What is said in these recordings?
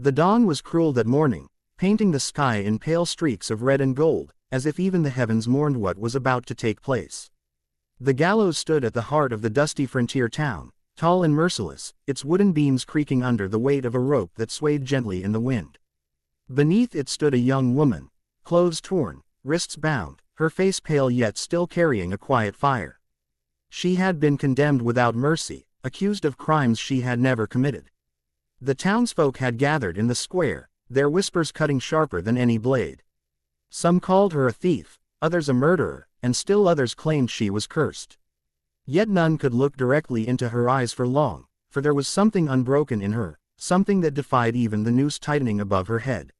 The dawn was cruel that morning, painting the sky in pale streaks of red and gold, as if even the heavens mourned what was about to take place. The gallows stood at the heart of the dusty frontier town, tall and merciless, its wooden beams creaking under the weight of a rope that swayed gently in the wind. Beneath it stood a young woman, clothes torn, wrists bound, her face pale yet still carrying a quiet fire. She had been condemned without mercy, accused of crimes she had never committed. The townsfolk had gathered in the square, their whispers cutting sharper than any blade. Some called her a thief, others a murderer, and still others claimed she was cursed. Yet none could look directly into her eyes for long, for there was something unbroken in her, something that defied even the noose tightening above her head.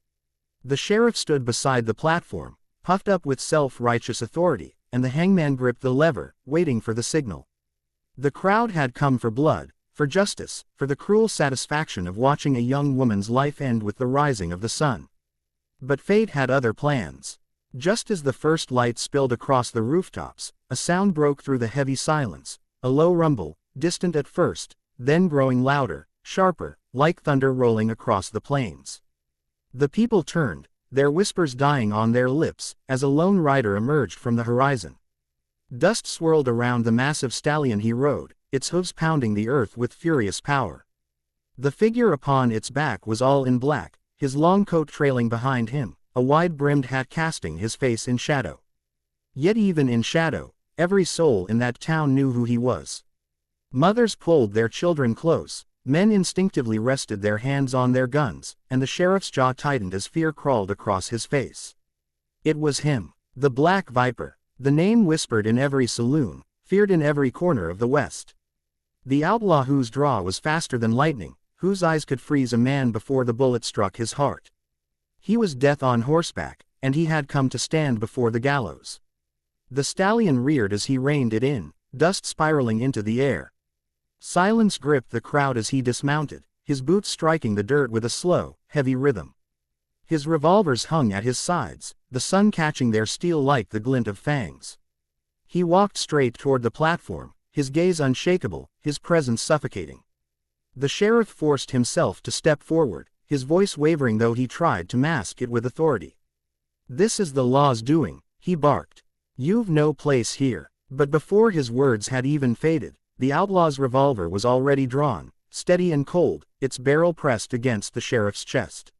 The sheriff stood beside the platform, puffed up with self-righteous authority, and the hangman gripped the lever, waiting for the signal. The crowd had come for blood, for justice, for the cruel satisfaction of watching a young woman's life end with the rising of the sun. But fate had other plans. Just as the first light spilled across the rooftops, a sound broke through the heavy silence, a low rumble, distant at first, then growing louder, sharper, like thunder rolling across the plains. The people turned, their whispers dying on their lips, as a lone rider emerged from the horizon. Dust swirled around the massive stallion he rode, its hooves pounding the earth with furious power. The figure upon its back was all in black, his long coat trailing behind him, a wide-brimmed hat casting his face in shadow. Yet even in shadow, every soul in that town knew who he was. Mothers pulled their children close, men instinctively rested their hands on their guns, and the sheriff's jaw tightened as fear crawled across his face. It was him, the Black Viper, the name whispered in every saloon, feared in every corner of the West. The outlaw whose draw was faster than lightning, whose eyes could freeze a man before the bullet struck his heart. He was death on horseback, and he had come to stand before the gallows. The stallion reared as he reined it in, dust spiraling into the air. Silence gripped the crowd as he dismounted, his boots striking the dirt with a slow, heavy rhythm. His revolvers hung at his sides, the sun catching their steel like the glint of fangs. He walked straight toward the platform, his gaze unshakable, his presence suffocating. The sheriff forced himself to step forward, his voice wavering though he tried to mask it with authority. "This is the law's doing," he barked. "You've no place here." But before his words had even faded, the outlaw's revolver was already drawn, steady and cold, its barrel pressed against the sheriff's chest.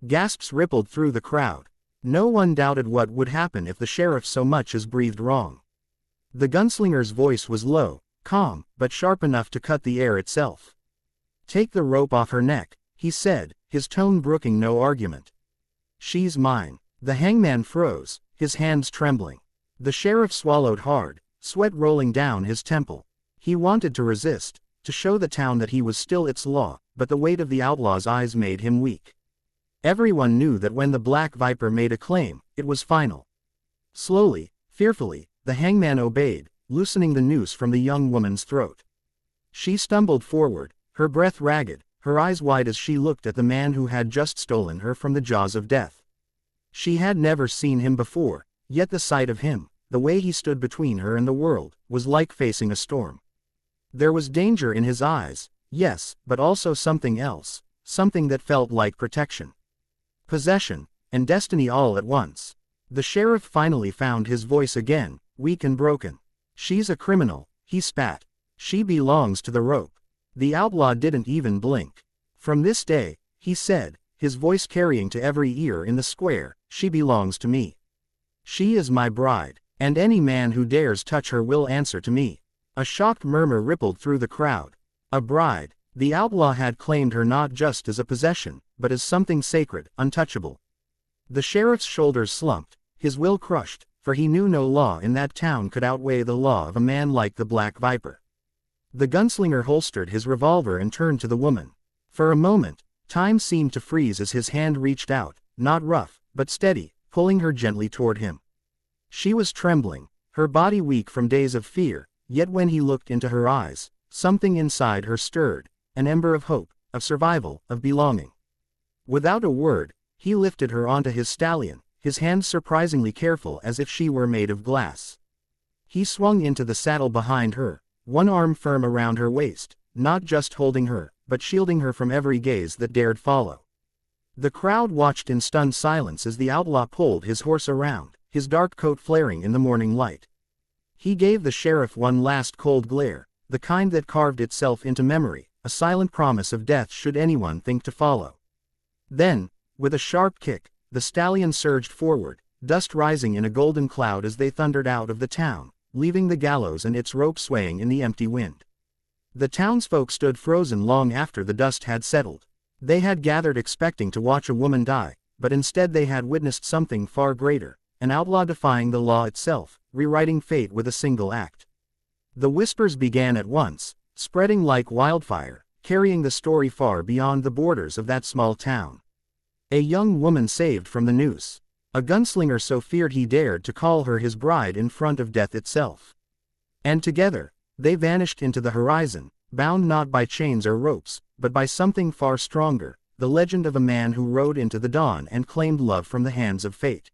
Gasps rippled through the crowd. No one doubted what would happen if the sheriff so much as breathed wrong. The gunslinger's voice was low, calm, but sharp enough to cut the air itself. "Take the rope off her neck," he said, his tone brooking no argument. "She's mine." The hangman froze, his hands trembling. The sheriff swallowed hard, sweat rolling down his temple. He wanted to resist, to show the town that he was still its law, but the weight of the outlaw's eyes made him weak. Everyone knew that when the Black Viper made a claim, it was final. Slowly, fearfully, the hangman obeyed, loosening the noose from the young woman's throat. She stumbled forward, her breath ragged, her eyes wide as she looked at the man who had just stolen her from the jaws of death. She had never seen him before, yet the sight of him, the way he stood between her and the world, was like facing a storm. There was danger in his eyes, yes, but also something else, something that felt like protection. Possession, and destiny all at once. The sheriff finally found his voice again, weak and broken. "She's a criminal," he spat. "She belongs to the rope." The outlaw didn't even blink. "From this day," he said, his voice carrying to every ear in the square, "she belongs to me. She is my bride, and any man who dares touch her will answer to me." A shocked murmur rippled through the crowd. A bride. The outlaw had claimed her not just as a possession, but as something sacred, untouchable. The sheriff's shoulders slumped, his will crushed, for he knew no law in that town could outweigh the law of a man like the Black Viper. The gunslinger holstered his revolver and turned to the woman. For a moment, time seemed to freeze as his hand reached out, not rough, but steady, pulling her gently toward him. She was trembling, her body weak from days of fear, yet when he looked into her eyes, something inside her stirred, an ember of hope, of survival, of belonging. Without a word, he lifted her onto his stallion, his hands surprisingly careful as if she were made of glass. He swung into the saddle behind her, one arm firm around her waist, not just holding her, but shielding her from every gaze that dared follow. The crowd watched in stunned silence as the outlaw pulled his horse around, his dark coat flaring in the morning light. He gave the sheriff one last cold glare, the kind that carved itself into memory, a silent promise of death should anyone think to follow. Then, with a sharp kick, the stallion surged forward, dust rising in a golden cloud as they thundered out of the town, leaving the gallows and its rope swaying in the empty wind. The townsfolk stood frozen long after the dust had settled. They had gathered expecting to watch a woman die, but instead they had witnessed something far greater, an outlaw defying the law itself, rewriting fate with a single act. The whispers began at once, spreading like wildfire, carrying the story far beyond the borders of that small town. A young woman saved from the noose. A gunslinger so feared he dared to call her his bride in front of death itself. And together, they vanished into the horizon, bound not by chains or ropes, but by something far stronger, the legend of a man who rode into the dawn and claimed love from the hands of fate.